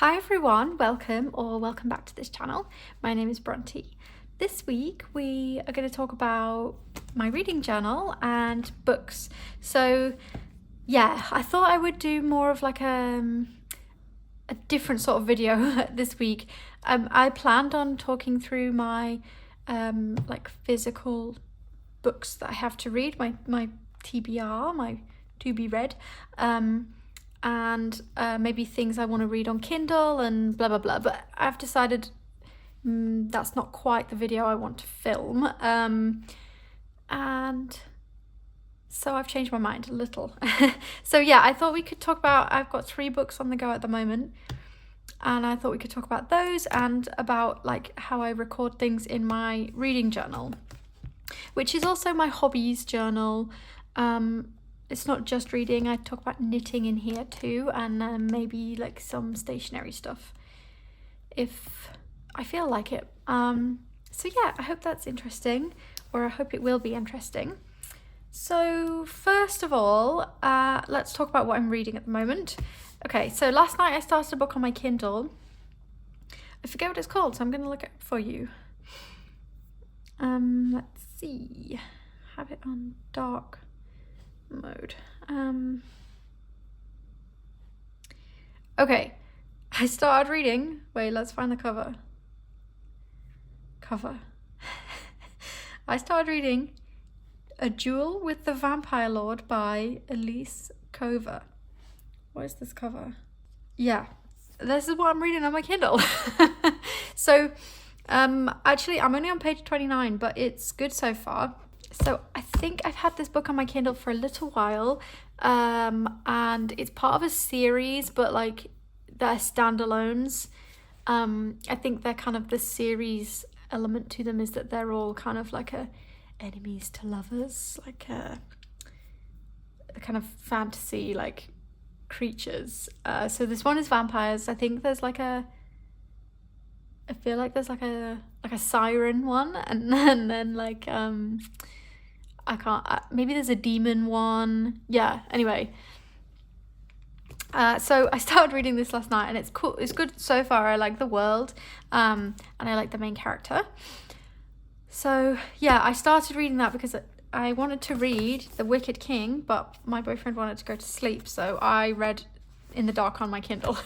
Hi everyone, welcome back to this channel. My name is Bronte. This week we are going to talk about my reading journal and books. So yeah, I thought I would do more of like a different sort of video this week. I planned on talking through my like physical books that I have to read, my TBR, my to be read, and maybe things I want to read on Kindle and blah blah blah, but I've decided that's not quite the video I want to film, and so I've changed my mind a little. So yeah, I thought we could talk about, I've got 3 books on the go at the moment, and I thought we could talk about those and about like how I record things in my reading journal, which is also my hobbies journal. It's not just reading, I talk about knitting in here too, and maybe like some stationery stuff if I feel like it. So yeah, I hope that's interesting, or I hope it will be interesting. So first of all, let's talk about what I'm reading at the moment. Okay, so last night I started a book on my Kindle. I forget what it's called, so I'm going to look it up for you. Let's see. Have it on dark mode. Okay, I started reading. Wait, let's find the cover. I started reading A Duel with the Vampire Lord by Elise Cover. What is this cover? Yeah, this is what I'm reading on my Kindle. So, actually, I'm only on page 29, but it's good so far. So I think I've had this book on my Kindle for a little while, and it's part of a series, but like they're standalones. I think they're kind of the series element to them is that they're all kind of like a enemies to lovers, like a kind of fantasy like creatures. So this one is vampires. I think there's like I feel like there's like a siren one, and then like I can't, maybe there's a demon one. Yeah, anyway. So I started reading this last night, and it's cool. It's good so far. I like the world, and I like the main character. So yeah, I started reading that because I wanted to read The Wicked King, but my boyfriend wanted to go to sleep, so I read in the dark on my Kindle.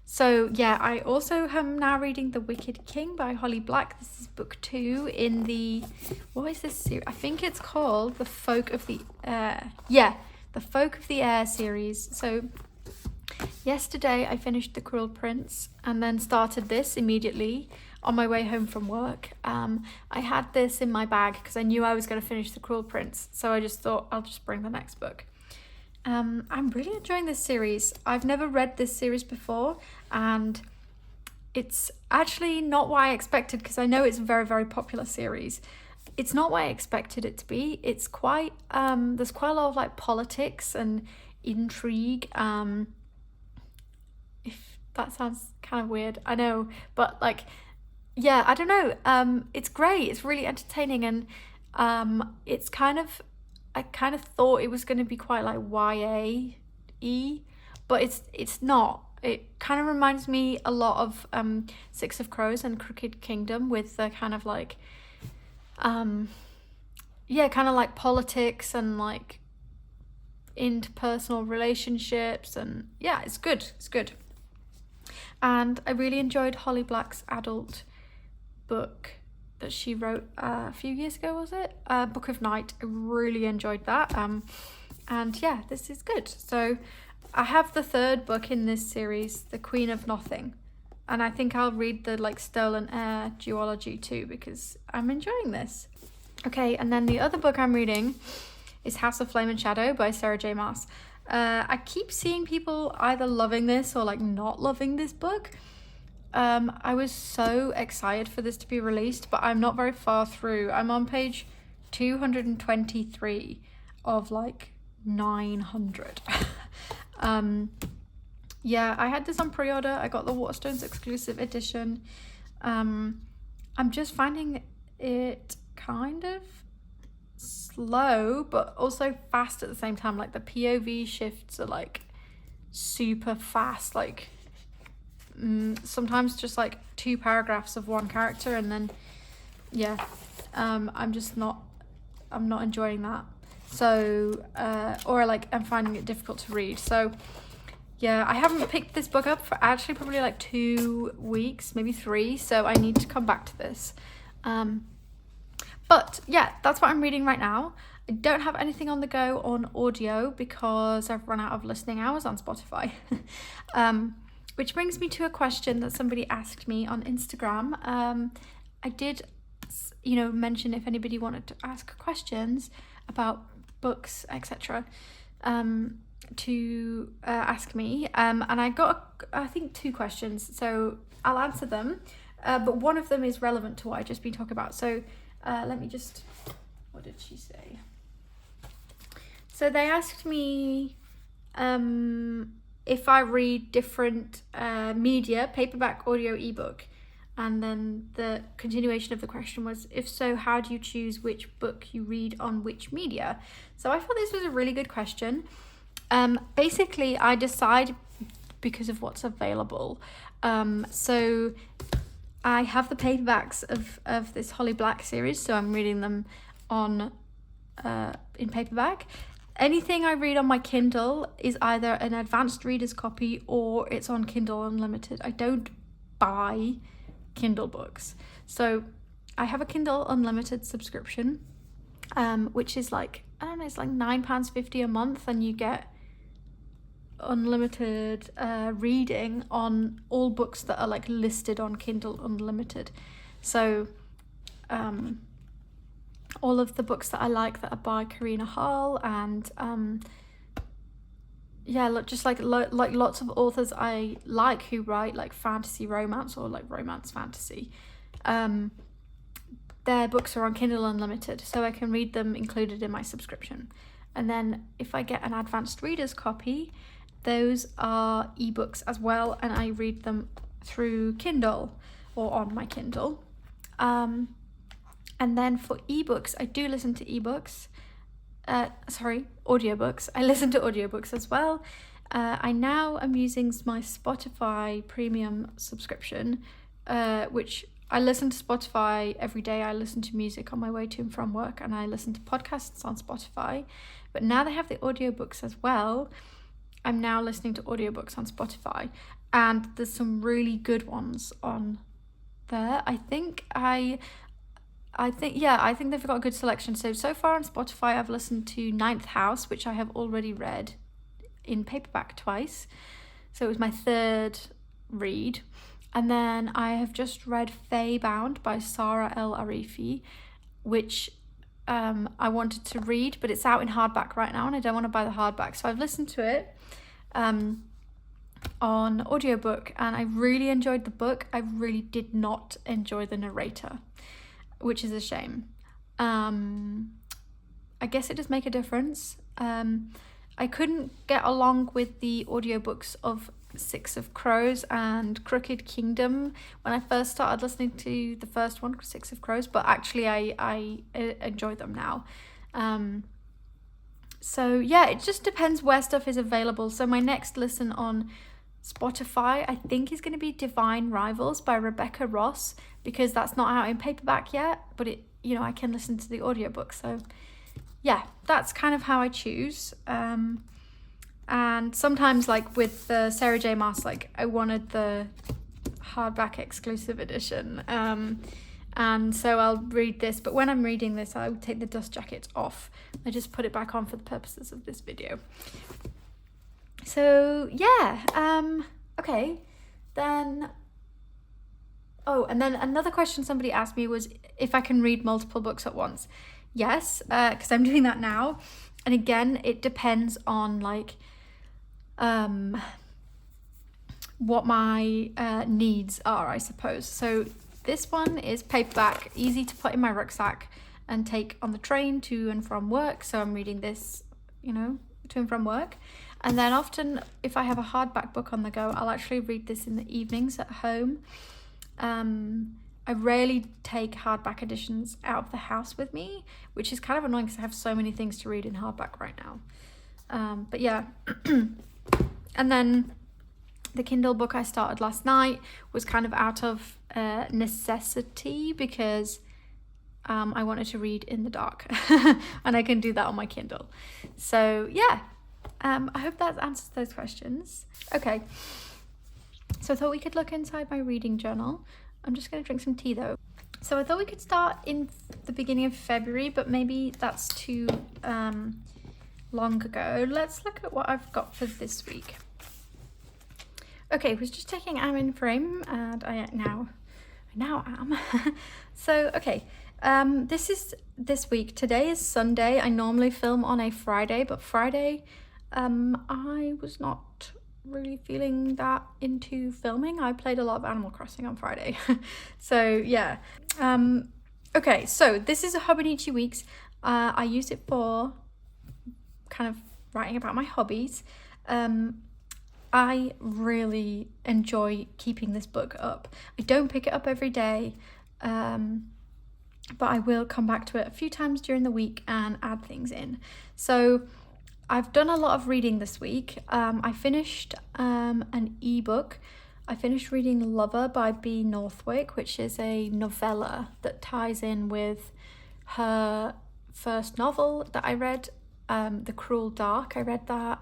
So yeah, I also am now reading The Wicked King by Holly Black. This is book 2 in the, what is this series? I think it's called The Folk of the Air. Yeah, The Folk of the Air series. So yesterday I finished The Cruel Prince and then started this immediately on my way home from work. I had this in my bag because I knew I was going to finish The Cruel Prince, so I just thought I'll just bring the next book. I'm really enjoying this series. I've never read this series before, and it's actually not what I expected, because I know it's a very, very popular series. It's not what I expected it to be. It's quite, there's quite a lot of like politics and intrigue. If that sounds kind of weird, I know, but like, yeah, I don't know. It's great. It's really entertaining, and it's kind of, I kind of thought it was going to be quite like YA-y, but it's not. It kind of reminds me a lot of Six of Crows and Crooked Kingdom, with the kind of like, yeah, kind of like politics and like interpersonal relationships, and yeah, it's good. It's good. And I really enjoyed Holly Black's adult book that she wrote a few years ago, was it? Book of Night. I really enjoyed that. And yeah, this is good. So I have the 3rd book in this series, The Queen of Nothing. And I think I'll read the like Stolen Heir duology too, because I'm enjoying this. Okay, and then the other book I'm reading is House of Flame and Shadow by Sarah J Maas. I keep seeing people either loving this or like not loving this book. I was so excited for this to be released, but I'm not very far through. I'm on page 223 of like 900. Yeah, I had this on pre-order. I got the Waterstones exclusive edition. I'm just finding it kind of slow, but also fast at the same time. Like the POV shifts are like super fast, like sometimes just like 2 paragraphs of one character, and then I'm not enjoying that. So or like I'm finding it difficult to read. So yeah, I haven't picked this book up for actually probably like 2 weeks, maybe 3, so I need to come back to this. But yeah, that's what I'm reading right now. I don't have anything on the go on audio because I've run out of listening hours on Spotify. Which brings me to a question that somebody asked me on Instagram. I did, mention if anybody wanted to ask questions about books, etc. To ask me. And I got, I think, 2 questions, so I'll answer them. But one of them is relevant to what I've just been talking about. So let me just, what did she say? So they asked me if I read different media, paperback, audio, ebook. And then the continuation of the question was, if so, how do you choose which book you read on which media? So I thought this was a really good question. Basically, I decide because of what's available. So I have the paperbacks of this Holly Black series, so I'm reading them on in paperback. Anything I read on my Kindle is either an advanced reader's copy or it's on Kindle Unlimited. I don't buy Kindle books. So I have a Kindle Unlimited subscription, which is like, I don't know, it's like £9.50 a month, and you get unlimited reading on all books that are like listed on Kindle Unlimited. So all of the books that I like that are by Karina Hall, and just like lots of authors I like who write like fantasy romance or like romance fantasy. Their books are on Kindle Unlimited, so I can read them included in my subscription. And then if I get an advanced reader's copy, those are ebooks as well, and I read them through Kindle or on my Kindle. And then for ebooks, I do listen to audiobooks. I listen to audiobooks as well. I now am using my Spotify premium subscription, which I listen to Spotify every day. I listen to music on my way to and from work, and I listen to podcasts on Spotify. But now they have the audiobooks as well. I'm now listening to audiobooks on Spotify, and there's some really good ones on there. I think they've got a good selection. So far on Spotify, I've listened to Ninth House, which I have already read in paperback twice. So it was my 3rd read. And then I have just read Fae Bound by Sarah El Arifi, which I wanted to read, but it's out in hardback right now and I don't want to buy the hardback. So I've listened to it on audiobook, and I really enjoyed the book. I really did not enjoy the narrator, which is a shame. I guess it does make a difference. I couldn't get along with the audiobooks of Six of Crows and Crooked Kingdom when I first started listening to the first one, Six of Crows, but actually I enjoy them now. So yeah, it just depends where stuff is available. So my next listen on Spotify, I think, is going to be Divine Rivals by Rebecca Ross, because that's not out in paperback yet, but I can listen to the audiobook. So yeah, that's kind of how I choose. And sometimes, like with the Sarah J Maas, like I wanted the hardback exclusive edition, and so I'll read this, but when I'm reading this, I would take the dust jacket off. I just put it back on for the purposes of this video. So yeah, okay, then, and then another question somebody asked me was if I can read multiple books at once. Yes, because I'm doing that now, and again, it depends on like what my needs are, I suppose. So this one is paperback, easy to put in my rucksack and take on the train to and from work. So I'm reading this, to and from work. And then often, if I have a hardback book on the go, I'll actually read this in the evenings at home. I rarely take hardback editions out of the house with me, which is kind of annoying because I have so many things to read in hardback right now. But yeah. And then The Kindle book I started last night was kind of out of necessity because I wanted to read in the dark and I can do that on my Kindle. So yeah, I hope that answers those questions. Okay, so I thought we could look inside my reading journal. I'm just going to drink some tea though. So I thought we could start in the beginning of February, but maybe that's too long ago. Let's look at what I've got for this week. Okay, I was just checking I'm in frame, and I now am. So, okay, this is this week. Today is Sunday. I normally film on a Friday, but Friday, I was not really feeling that into filming. I played a lot of Animal Crossing on Friday. So, yeah. Okay, so this is a Hobonichi Weeks. I use it for kind of writing about my hobbies. I really enjoy keeping this book up. I don't pick it up every day, but I will come back to it a few times during the week and add things in. So I've done a lot of reading this week. I finished an ebook. I finished reading Lover by B. Northwick, which is a novella that ties in with her first novel that I read, The Cruel Dark. I read that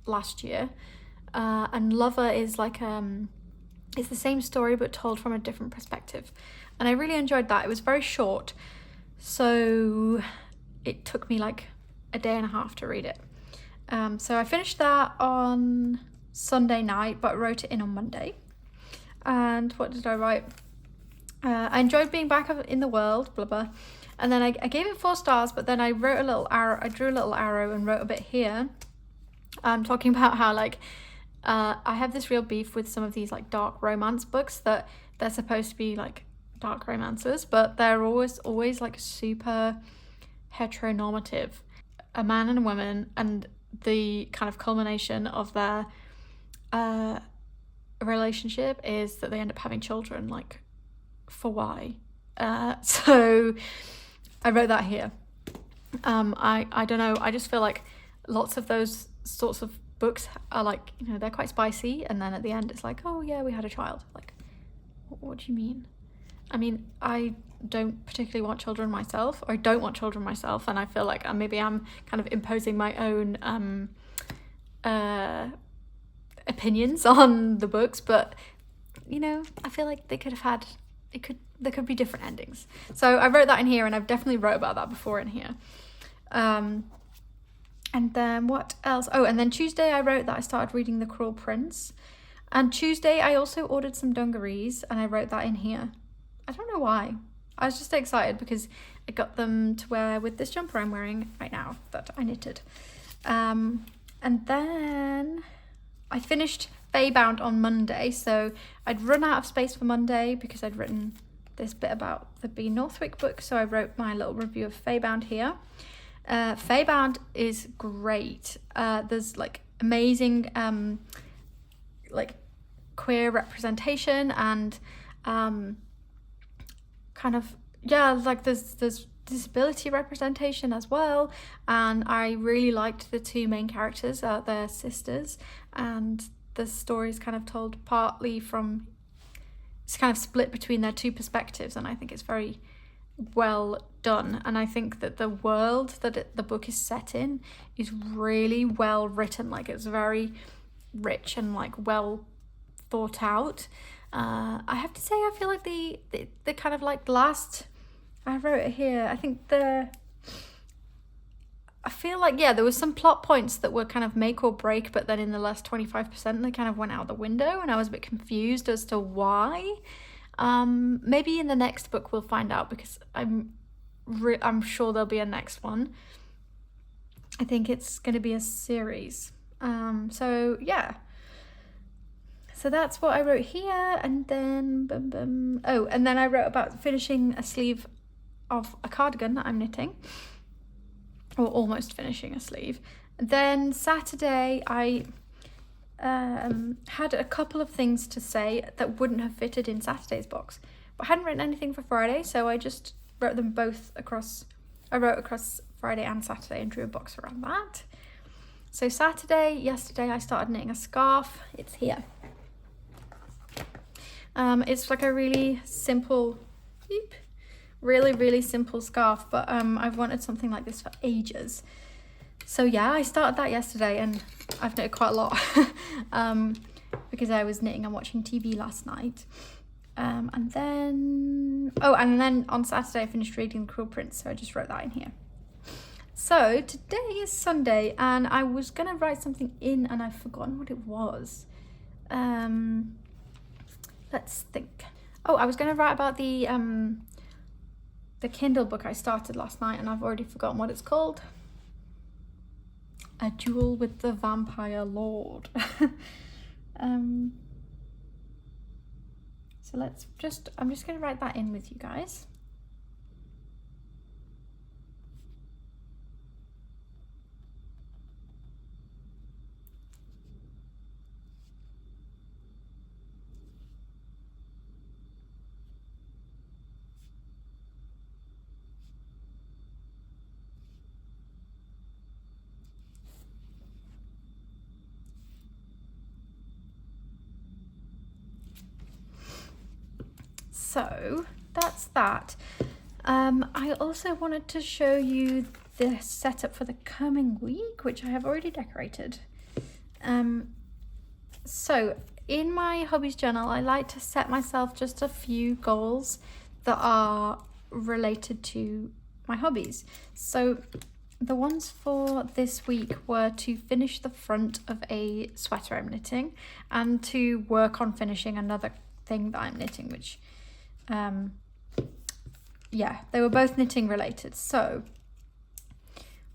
last year. And Lover is like it's the same story but told from a different perspective, and I really enjoyed that. It was very short, so it took me like a day and a half to read it. So I finished that on Sunday night, but wrote it in on Monday. And what did I write? I enjoyed being back in the world, blah blah, and then I gave it 4 stars, but then I wrote a little arrow. I drew a little arrow and wrote a bit here, talking about how like I have this real beef with some of these like dark romance books that they're supposed to be like dark romances, but they're always like super heteronormative. A man and a woman, and the kind of culmination of their relationship is that they end up having children. Like, for why? So I wrote that here. I don't know, I just feel like lots of those sorts of books are like, you know, they're quite spicy, and then at the end it's like, oh yeah, we had a child. Like, what do you mean? I mean, I don't particularly want children myself, or I don't want children myself, and I feel like maybe I'm kind of imposing my own opinions on the books, but you know, I feel like they could have had there could be different endings. So I wrote that in here, and I've definitely wrote about that before in here. And then what else? Oh, and then Tuesday I wrote that I started reading The Cruel Prince. And Tuesday I also ordered some dungarees, and I wrote that in here. I don't know why. I was just excited because I got them to wear with this jumper I'm wearing right now that I knitted. And then I finished Feybound on Monday. So I'd run out of space for Monday because I'd written this bit about the B. Northwick book. So I wrote my little review of Feybound here. Feybound is great. There's like amazing like queer representation, and kind of, yeah, like there's disability representation as well, and I really liked the 2 main characters. They're sisters, and the story's kind of told partly from, it's kind of split between their 2 perspectives, and I think it's very well done. And I think that the world that the book is set in is really well written. Like, it's very rich and like well thought out. I have to say, I feel like the kind of like last, I wrote it here, I think I feel like, yeah, there was some plot points that were kind of make or break, but then in the last 25% they kind of went out the window, and I was a bit confused as to why. Maybe in the next book we'll find out, because I'm sure there'll be a next one. I think it's going to be a series. So yeah. So that's what I wrote here, and then oh, and then I wrote about finishing a sleeve of a cardigan that I'm knitting, or almost finishing a sleeve. Then Saturday I had a couple of things to say that wouldn't have fitted in Saturday's box, but I hadn't written anything for Friday, so I just wrote them both across. I wrote across Friday and Saturday and drew a box around that. So yesterday I started knitting a scarf. It's here. It's like a really simple, really simple scarf, but I've wanted something like this for ages. So yeah, I started that yesterday and I've knitted quite a lot because I was knitting and watching TV last night. And then on Saturday I finished reading The Cruel Prince, so I just wrote that in here. So today is Sunday and I was gonna write something in and I've forgotten what it was. Let's think. Oh, I was gonna write about the Kindle book I started last night and I've already forgotten what it's called. A Duel with the Vampire Lord. So I'm just gonna write that in with you guys. So that's that. I also wanted to show you the setup for the coming week, which I have already decorated. So in my hobbies journal, I like to set myself just a few goals that are related to my hobbies. So the ones for this week were to finish the front of a sweater I'm knitting and to work on finishing another thing that I'm knitting, which yeah, they were both knitting related. So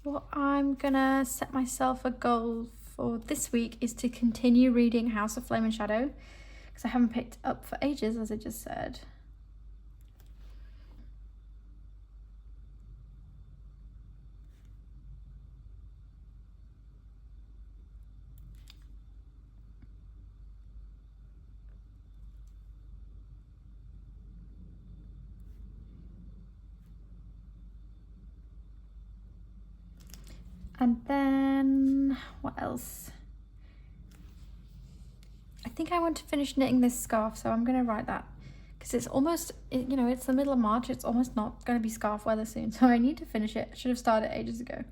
what I'm gonna set myself a goal for this week is to continue reading House of Flame and Shadow, because I haven't picked up for ages, as I just said. And then what else? I think I want to finish knitting this scarf, so I'm gonna write that because it's almost, you know, it's the middle of March. It's almost not gonna be scarf weather soon, so I need to finish it. I should have started ages ago.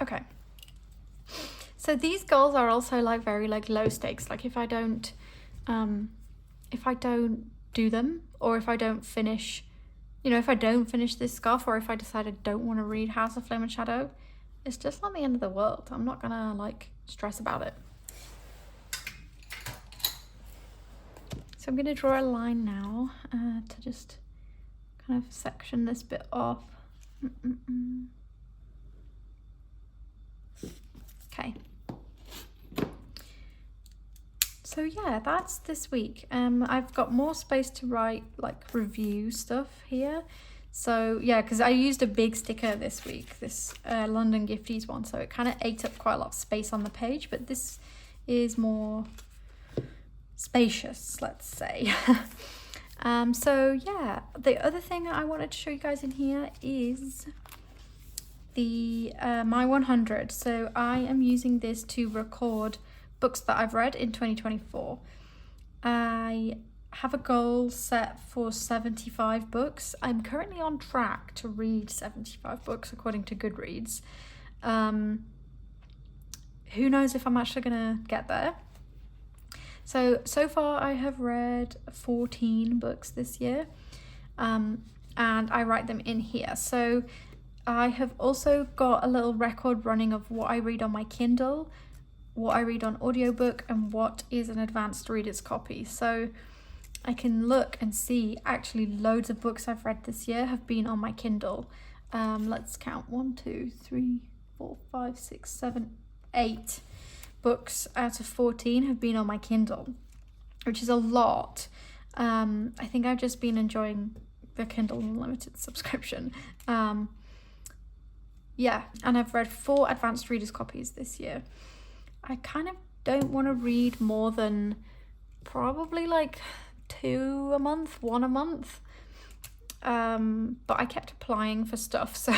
Okay. So these goals are also like very like low stakes. Like if I don't do them, or if I don't finish, you know, if I don't finish this scarf, or if I decide I don't want to read House of Flame and Shadow, it's just not the end of the world. I'm not gonna like stress about it. So I'm gonna draw a line now to just kind of section this bit off. Okay. So yeah, that's this week. I've got more space to write like review stuff here. So yeah, because I used a big sticker this week, this London Gifties one, so it kind of ate up quite a lot of space on the page, but this is more spacious, let's say. So yeah, the other thing I wanted to show you guys in here is the My 100. So I am using this to record books that I've read in 2024. I have a goal set for 75 books. I'm currently on track to read 75 books according to Goodreads. Who knows if I'm actually gonna get there. So far I have read 14 books this year, and I write them in here. So I have also got a little record running of what I read on my Kindle, what I read on audiobook, and what is an advanced reader's copy. So I can look and see actually loads of books I've read this year have been on my Kindle. Let's count 1, 2, 3, 4, 5, 6, 7, 8 books out of 14 have been on my Kindle, which is a lot. I think I've just been enjoying the Kindle Unlimited subscription. Yeah, and I've read 4 advanced readers copies this year. I kind of don't want to read more than probably like 2 a month, 1 a month. But I kept applying for stuff, so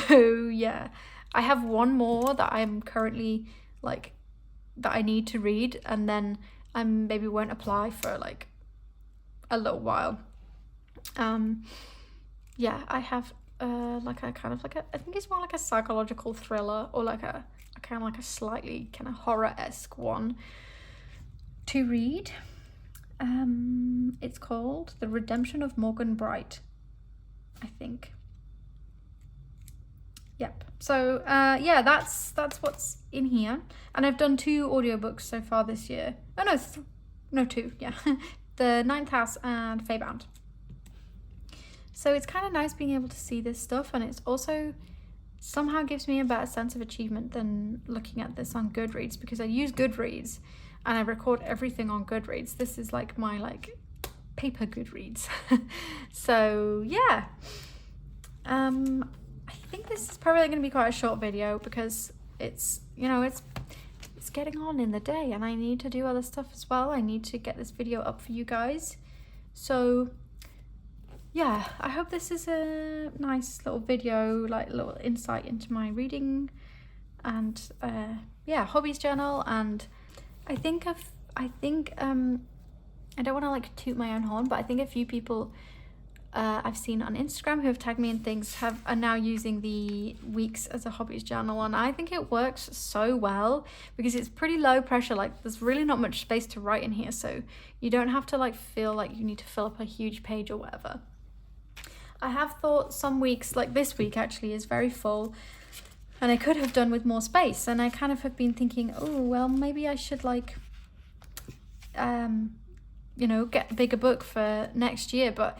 yeah. I have one more that I'm currently like, that I need to read, and then I maybe won't apply for like a little while. Yeah, I have like a kind of like I think it's more like a psychological thriller, or like a kind of like a slightly kind of horror-esque one to read. It's called The Redemption of Morgan Bright, I think. Yep. So yeah, that's what's in here, and I've done 2 audiobooks so far this year. Oh no, no 2. Yeah, The Ninth House and Feybound. So it's kind of nice being able to see this stuff, and it's also somehow gives me a better sense of achievement than looking at this on Goodreads, because I use Goodreads and I record everything on Goodreads. This is like my like paper Goodreads. So yeah, I think this is probably going to be quite a short video, because it's, you know, it's getting on in the day and I need to do other stuff as well. I need to get this video up for you guys. So yeah, I hope this is a nice little video, like a little insight into my reading and yeah, hobbies journal. And I think I don't want to like toot my own horn, but I think a few people I've seen on Instagram who have tagged me in things are now using the weeks as a hobbies journal, and I think it works so well because it's pretty low pressure. Like there's really not much space to write in here, so you don't have to like feel like you need to fill up a huge page or whatever. I have thought some weeks, like this week actually is very full, and I could have done with more space, and I kind of have been thinking, oh well, maybe I should like you know, get a bigger book for next year, but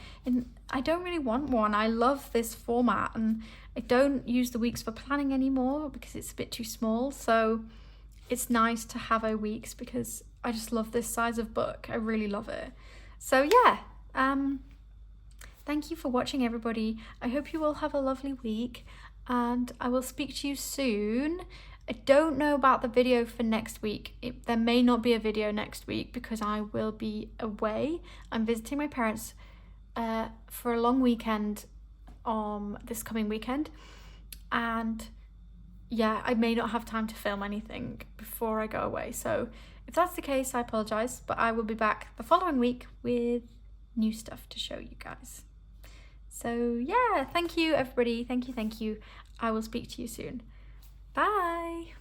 I don't really want one. I love this format, and I don't use the weeks for planning anymore because it's a bit too small. So it's nice to have a weeks because I just love this size of book. I really love it. So yeah, thank you for watching, everybody. I hope you all have a lovely week, and I will speak to you soon. I don't know about the video for next week. There may not be a video next week because I will be away. I'm visiting my parents for a long weekend this coming weekend, and yeah, I may not have time to film anything before I go away. So if that's the case, I apologize, but I will be back the following week with new stuff to show you guys. So yeah, thank you everybody. Thank you. I will speak to you soon. Bye.